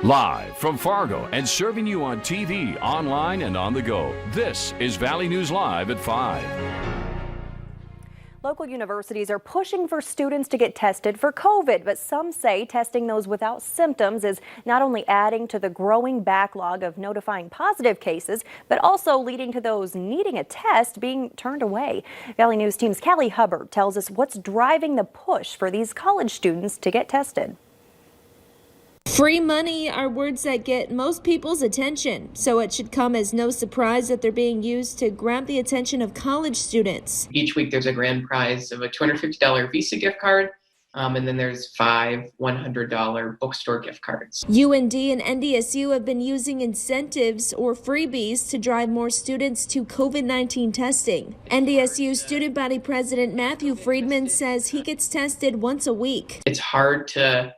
Live from Fargo and serving you on TV, online, and on the go, this is Valley News Live at 5. Local universities are pushing for students to get tested for COVID, but some say testing those without symptoms is not only adding to the growing backlog of notifying positive cases, but also leading to those needing a test being turned away. Valley News Team's Callie Hubbard tells us what's driving the push for these college students to get tested. Free money are words that get most people's attention, so it should come as no surprise that they're being used to grab the attention of college students. Each week there's a grand prize of a $250 Visa gift card, and then there's 5 $100 bookstore gift cards. UND and NDSU have been using incentives or freebies to drive more students to COVID-19 testing. NDSU student body president Matthew Friedman says he gets tested once a week. It's hard to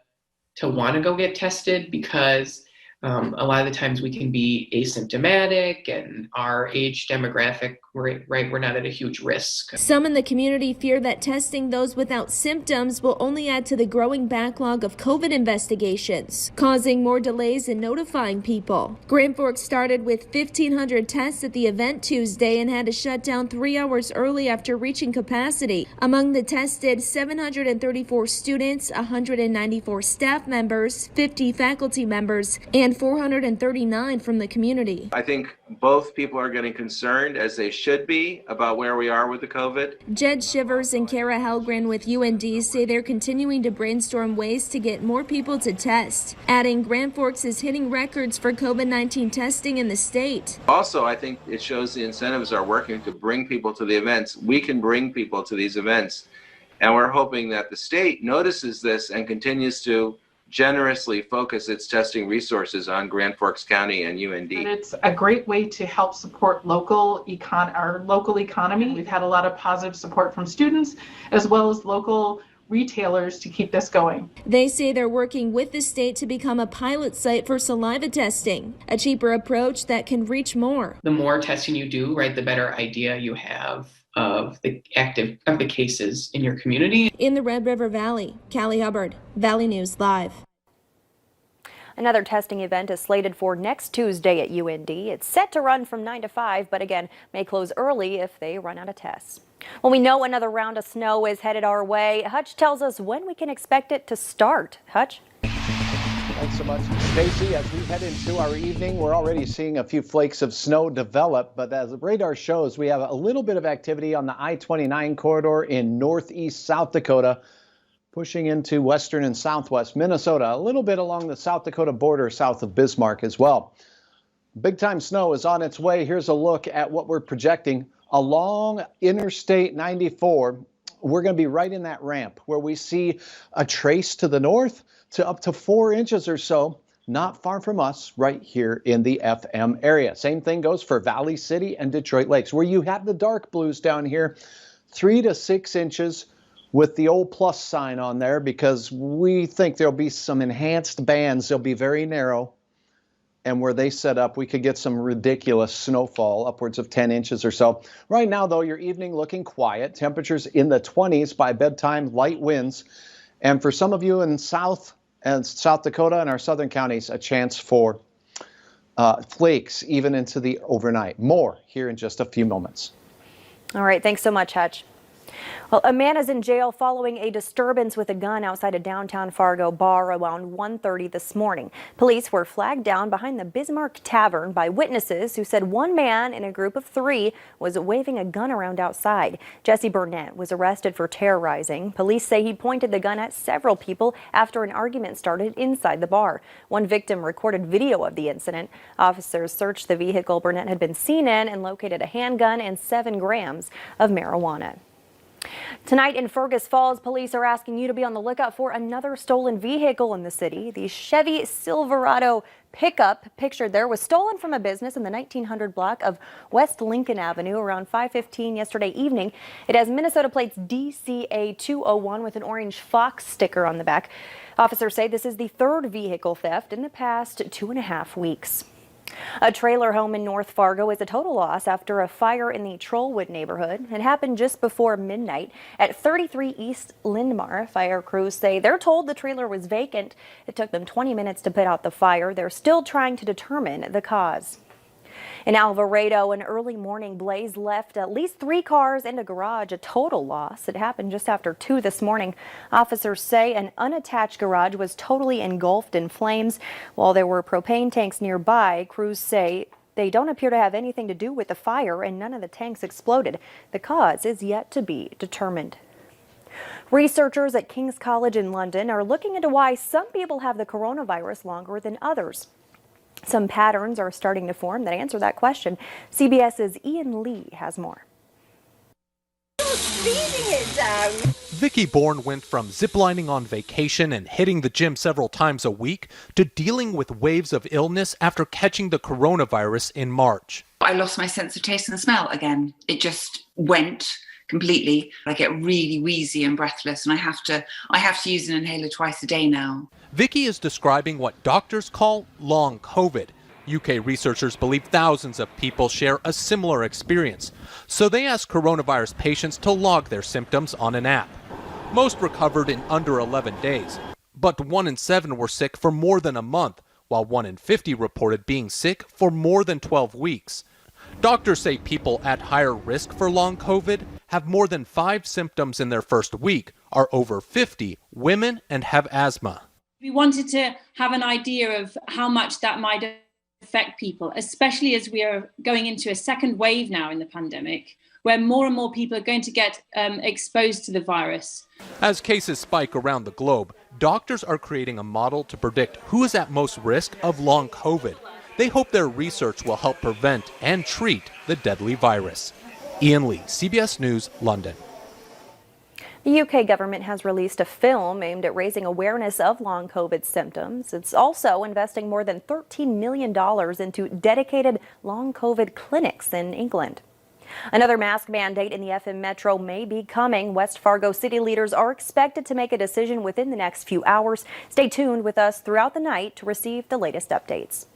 want to go get tested because a lot of the times we can be asymptomatic, and our age demographic, we're not at a huge risk. Some in the community fear that testing those without symptoms will only add to the growing backlog of COVID investigations, causing more delays in notifying people. Grand Forks started with 1,500 tests at the event Tuesday and had to shut down 3 hours early after reaching capacity. Among the tested, 734 students, 194 staff members, 50 faculty members, and 439 from the community. I think both people are getting concerned, as they should be, about where we are with the COVID. Jed Shivers and Kara Helgren with UND say they're continuing to brainstorm ways to get more people to test, adding Grand Forks is hitting records for COVID-19 testing in the state. Also, I think it shows the incentives are working to bring people to the events. We can bring people to these events, and we're hoping that the state notices this and continues to generously focus its testing resources on Grand Forks County and UND. And it's a great way to help support our local economy. We've had a lot of positive support from students as well as local retailers to keep this going. They say they're working with the state to become a pilot site for saliva testing, a cheaper approach that can reach more. The more testing you do, right, the better idea you have of the cases in your community. In the Red River Valley, Callie Hubbard, Valley News Live. Another testing event is slated for next Tuesday at UND. It's set to run from 9 to 5, but again, may close early if they run out of tests. Well, we know another round of snow is headed our way. Hutch tells us when we can expect it to start. Hutch? Thanks so much, Stacy. As we head into our evening, we're already seeing a few flakes of snow develop, but as the radar shows, we have a little bit of activity on the I-29 corridor in northeast South Dakota, pushing into western and southwest Minnesota, a little bit along the South Dakota border south of Bismarck as well. Big time snow is on its way. Here's a look at what we're projecting along Interstate 94. We're going to be right in that ramp where we see a trace to the north to up to 4 inches or so, not far from us, right here in the FM area. Same thing goes for Valley City and Detroit Lakes, where you have the dark blues down here, 3 to 6 inches with the old plus sign on there, because we think there'll be some enhanced bands. They'll be very narrow, and where they set up, we could get some ridiculous snowfall, upwards of 10 inches or so. Right now, though, your evening looking quiet. Temperatures in the 20s by bedtime, light winds. And for some of you in South Dakota and our southern counties, a chance for flakes even into the overnight. More here in just a few moments. All right, thanks so much, Hutch. Well, a man is in jail following a disturbance with a gun outside a downtown Fargo bar around 1:30 this morning. Police were flagged down behind the Bismarck Tavern by witnesses who said one man in a group of 3 was waving a gun around outside. Jesse Burnett was arrested for terrorizing. Police say he pointed the gun at several people after an argument started inside the bar. One victim recorded video of the incident. Officers searched the vehicle Burnett had been seen in and located a handgun and 7 grams of marijuana. Tonight in Fergus Falls, police are asking you to be on the lookout for another stolen vehicle in the city. The Chevy Silverado pickup pictured there was stolen from a business in the 1900 block of West Lincoln Avenue around 5:15 yesterday evening. It has Minnesota plates DCA 201 with an orange fox sticker on the back. Officers say this is the 3rd vehicle theft in the past 2.5 weeks. A trailer home in North Fargo is a total loss after a fire in the Trollwood neighborhood. It happened just before midnight at 33 East Lindmar. Fire crews say they're told the trailer was vacant. It took them 20 minutes to put out the fire. They're still trying to determine the cause. In Alvarado, an early morning blaze left at least 3 cars and a garage, a total loss. It happened just after 2 this morning. Officers say an unattached garage was totally engulfed in flames. While there were propane tanks nearby, crews say they don't appear to have anything to do with the fire and none of the tanks exploded. The cause is yet to be determined. Researchers at King's College in London are looking into why some people have the coronavirus longer than others. Some patterns are starting to form that answer that question. CBS's Ian Lee has more. Vicky Bourne went from ziplining on vacation and hitting the gym several times a week to dealing with waves of illness after catching the coronavirus in March. I lost my sense of taste and smell again. It just went completely. I get really wheezy and breathless, and I have to use an inhaler twice a day now. Vicky is describing what doctors call long COVID. UK researchers believe thousands of people share a similar experience, so they asked coronavirus patients to log their symptoms on an app. Most recovered in under 11 days, but 1 in 7 were sick for more than a month, while 1 in 50 reported being sick for more than 12 weeks. Doctors say people at higher risk for long COVID have more than 5 symptoms in their first week, are over 50, women, and have asthma. We wanted to have an idea of how much that might affect people, especially as we are going into a second wave now in the pandemic, where more and more people are going to get exposed to the virus. As cases spike around the globe, doctors are creating a model to predict who is at most risk of long COVID. They hope their research will help prevent and treat the deadly virus. Ian Lee, CBS News, London. The UK government has released a film aimed at raising awareness of long COVID symptoms. It's also investing more than $13 million into dedicated long COVID clinics in England. Another mask mandate in the FM Metro may be coming. West Fargo city leaders are expected to make a decision within the next few hours. Stay tuned with us throughout the night to receive the latest updates.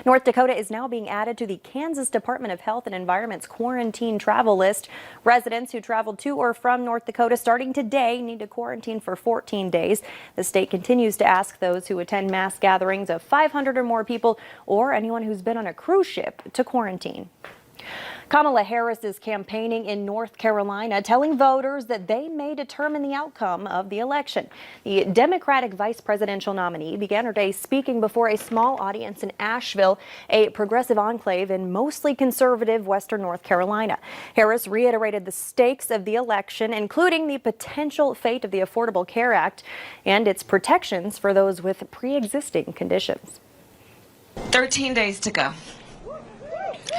North Dakota is now being added to the Kansas Department of Health and Environment's quarantine travel list. Residents who traveled to or from North Dakota starting today need to quarantine for 14 days. The state continues to ask those who attend mass gatherings of 500 or more people or anyone who's been on a cruise ship to quarantine. Kamala Harris is campaigning in North Carolina, telling voters that they may determine the outcome of the election. The Democratic vice presidential nominee began her day speaking before a small audience in Asheville, a progressive enclave in mostly conservative western North Carolina. Harris reiterated the stakes of the election, including the potential fate of the Affordable Care Act and its protections for those with pre-existing conditions. 13 days to go.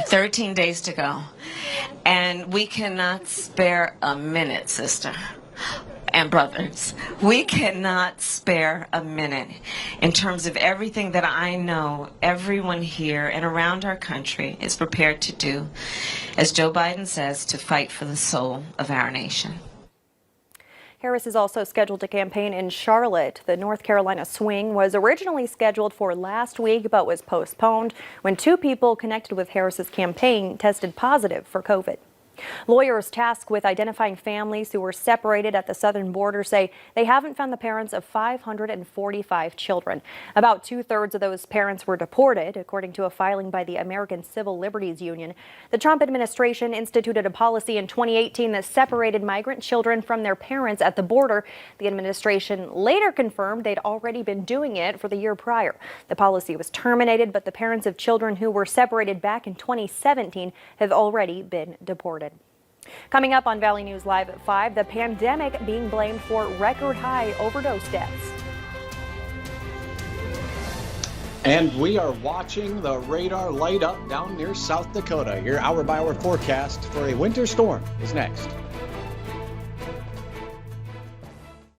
13 days to go. And we cannot spare a minute, sister and brothers. We cannot spare a minute in terms of everything that I know everyone here and around our country is prepared to do, as Joe Biden says, to fight for the soul of our nation. Harris is also scheduled to campaign in Charlotte. The North Carolina swing was originally scheduled for last week, but was postponed when 2 people connected with Harris's campaign tested positive for COVID. Lawyers tasked with identifying families who were separated at the southern border say they haven't found the parents of 545 children. About 2/3 of those parents were deported, according to a filing by the American Civil Liberties Union. The Trump administration instituted a policy in 2018 that separated migrant children from their parents at the border. The administration later confirmed they'd already been doing it for the year prior. The policy was terminated, but the parents of children who were separated back in 2017 have already been deported. Coming up on Valley News Live at 5, the pandemic being blamed for record high overdose deaths. And we are watching the radar light up down near South Dakota. Your hour-by-hour forecast for a winter storm is next.